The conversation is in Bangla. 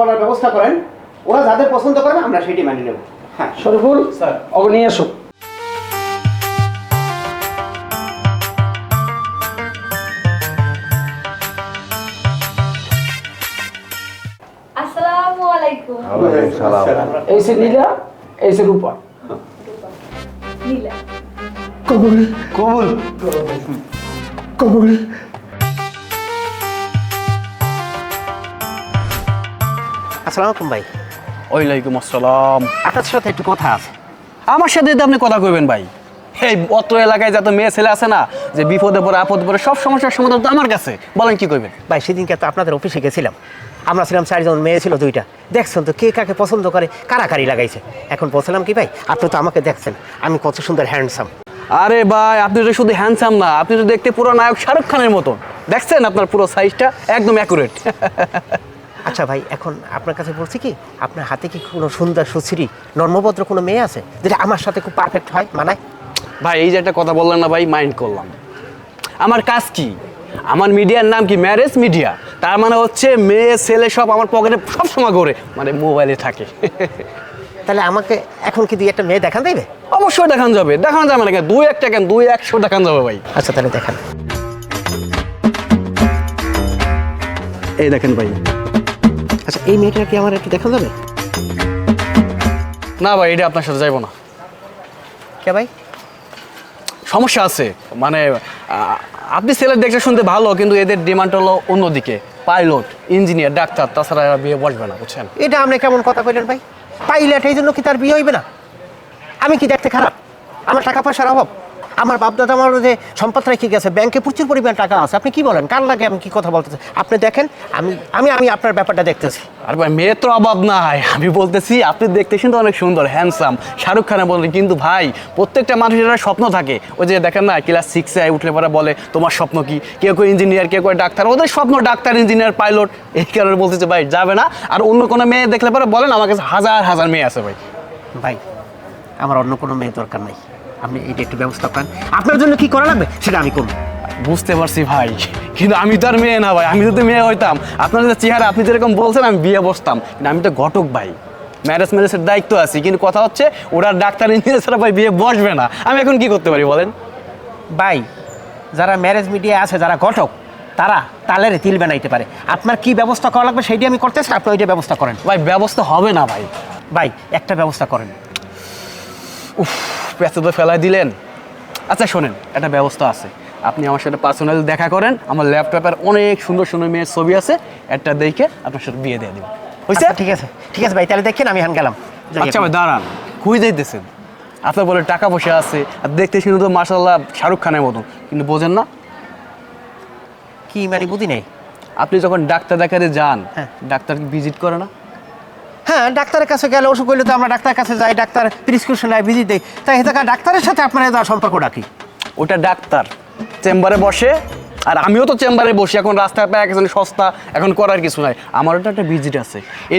করার ব্যবস্থা করেন, ওরা যাদের পছন্দ করেন আমরা সেটি মানিয়ে নেব। হ্যাঁ শরীফুল স্যার, ওকে নিয়ে এসো। আসসালামু আলাইকুম। এই সে নীলা, এই সে রূপা। নীলা। কবুল কবুল। কবুল। আসসালামু আলাইকুম ভাই। ওয়ালাইকুম আসসালাম। আপনার সাথে একটু কথা আছে। আমার সাথে তো আপনি কথা কইবেন ভাই। এই অত্র এলাকায় যত মেয়ে ছেলে আছে না, যে বিপদে পড়ে আপদে পড়ে সব সমস্যার সমাধান তো আমার কাছে। বলেন কি কইবেন? ভাই সেদিনকে তো আপনাদের অফিসে গেছিলাম, আমরা ছিলাম 4 জন, মেয়ে ছিল 2টা। দেখছেন তো কে কাকে পছন্দ করে, কারাকারি লাগাইছে। এখন বলছিলাম কি ভাই, আপনি তো আমাকে দেখছেন আমি কত সুন্দর হ্যান্ডসাম। আরে ভাই, আপনি তো শুধু হ্যান্ডসাম না, আপনি তো দেখতে পুরো নায়ক শাহরুখ খানের মতো। দেখছেন আপনার পুরো সাইজটা একদম অ্যাকুরেট। আচ্ছা ভাই, এখন আপনার কাছে বলছি কি, আপনার হাতে কি কোনো সুন্দর সুশ্রী নর্মভদ্র কোনো মেয়ে আছে যেটা আমার সাথে খুব পারফেক্ট হয়, মানায়? ভাই এই যে একটা কথা বললেন না ভাই, মাইন্ড করলাম। আমার কাজ কি, আমার মিডিয়ার নাম কি ম্যারেজ মিডিয়া। তার মানে হচ্ছে মেয়ে ছেলে সব আমার পকেটে সবসময় করে মানে মোবাইলে থাকে। তাহলে আমাকে এখন কি 2-1টা মেয়ে দেখান দেবে? অবশ্যই দেখান যাবে, দেখানো যাবে না কেন, 2-1টা কেন, 2-100 দেখান যাবে ভাই। আচ্ছা তাহলে দেখান। এই দেখেন ভাই। আচ্ছা এই মেয়েটা কি আমার একটু দেখান যাবে? না ভাই, এটা আপনার সাথে যাইব না। কে ভাই? সমস্যা আছে, মানে আপনি ছেলের দেখতে শুনতে ভালো, কিন্তু এদের ডিমান্ড হলো অন্যদিকে। পাইলট, ইঞ্জিনিয়ার, ডাক্তার, তাছাড়া এরা বিয়ে বসবে না, বুঝছেন? এটা আপনি কেমন কথা কইলেন ভাই? পাইলট এই জন্য কি তার বিয়ে হইবে না? আমি কি দেখতে খারাপ? আমার টাকা পয়সার অভাব? আমার বাপ দাদা আমার যে সম্পদ রেখে গেছে, ব্যাংকে প্রচুর পরিমাণ টাকা আছে। আপনি কি বলেন? কার লাগে আমি কি কথা বলতেছি? আপনি দেখেন, আমি আমি আমি আপনার ব্যাপারটা দেখতেছি। আর ভাই মেয়ের তো অভাব নাই, আমি বলতেছি আপনি দেখতে কিন্তু অনেক সুন্দর, হ্যান্ডসাম, শাহরুখ খানের বলেন। কিন্তু ভাই প্রত্যেকটা মানুষের একটা স্বপ্ন থাকে। ওই যে দেখেন না, ক্লাস 6-এ উঠলে পরে বলে তোমার স্বপ্ন কি, কেউ কেউ ইঞ্জিনিয়ার, কেউ কেউ ডাক্তার। ওদের স্বপ্ন ডাক্তার, ইঞ্জিনিয়ার, পাইলট। এই কারণে বলতেছে ভাই যাবে না। আর অন্য কোনো মেয়ে দেখলে পরে বলেন, আমার কাছে হাজার হাজার মেয়ে আছে ভাই। ভাই আমার অন্য কোনো মেয়ে দরকার নাই, আপনি এইটা একটু ব্যবস্থা করেন। আপনার জন্য কি করা লাগবে সেটা আমি করব। বুঝতে পারছি ভাই, কিন্তু আমি তো আর মেয়ে না ভাই। আমি যদি মেয়ে হইতাম, আপনার যে চেহারা আপনি যেরকম বলছেন, আমি বিয়ে বসতাম। কিন্তু আমি তো ঘটক ভাই, ম্যারেজের দায়িত্ব আছি। কিন্তু কথা হচ্ছে ওরা ডাক্তার ইঞ্জিনিয়ার ছাড়া ভাই বিয়ে বসবে না। আমি এখন কি করতে পারি বলেন? ভাই যারা ম্যারেজ মিডিয়া আছে, যারা ঘটক, তারা তালের তিল বানাইতে পারে। আপনার কি ব্যবস্থা করা লাগবে সেইটি আমি করতেছি, আপনি ওইটা ব্যবস্থা করেন। ভাই ব্যবস্থা হবে না ভাই। ভাই একটা ব্যবস্থা করেন। উফ, পেঁচে তো ফেলাই দিলেন। আচ্ছা শোনেন, একটা ব্যবস্থা আছে। আপনি আমার সাথে পার্সোনালি দেখা করেন, আমার ল্যাপটপের অনেক সুন্দর সুন্দর মেয়ের ছবি আছে, একটা দেখে আপনার সাথে বিয়ে দিয়ে দেবেন। হয়েছে? আচ্ছা, ঠিক আছে ঠিক আছে ভাই, তাহলে দেখেন আমি হান গেলাম। আচ্ছা ভাই দাঁড়ান, খুঁজে যাইতেছেন। আপনার বলে টাকা পয়সা আছে, আর দেখতে শুনে তো মাশাআল্লাহ শাহরুখ খানের মতন, কিন্তু বোঝেন না। কি মানে বুঝি নাই? আপনি যখন ডাক্তার দেখাতে যান, হ্যাঁ। ডাক্তার ভিজিট করে না? হ্যাঁ, ডাক্তারের কাছে গেলে অসুখ হইলে তো আমরা ডাক্তারের কাছে যাই, ডাক্তার প্রেসক্রিপশন নেয়, ভিজিট দেয়। তাই এটা ডাক্তারের সাথে আপনার এটা সম্পর্কটা কি? ওটা ডাক্তার চেম্বারে বসে, আর আমিও তো চেম্বারে বসি। এখন রাস্তায় পায় একজন সস্তা, এখন করার কিছু নাই। আমার ওটা একটা ভিজিট আছে। এই যে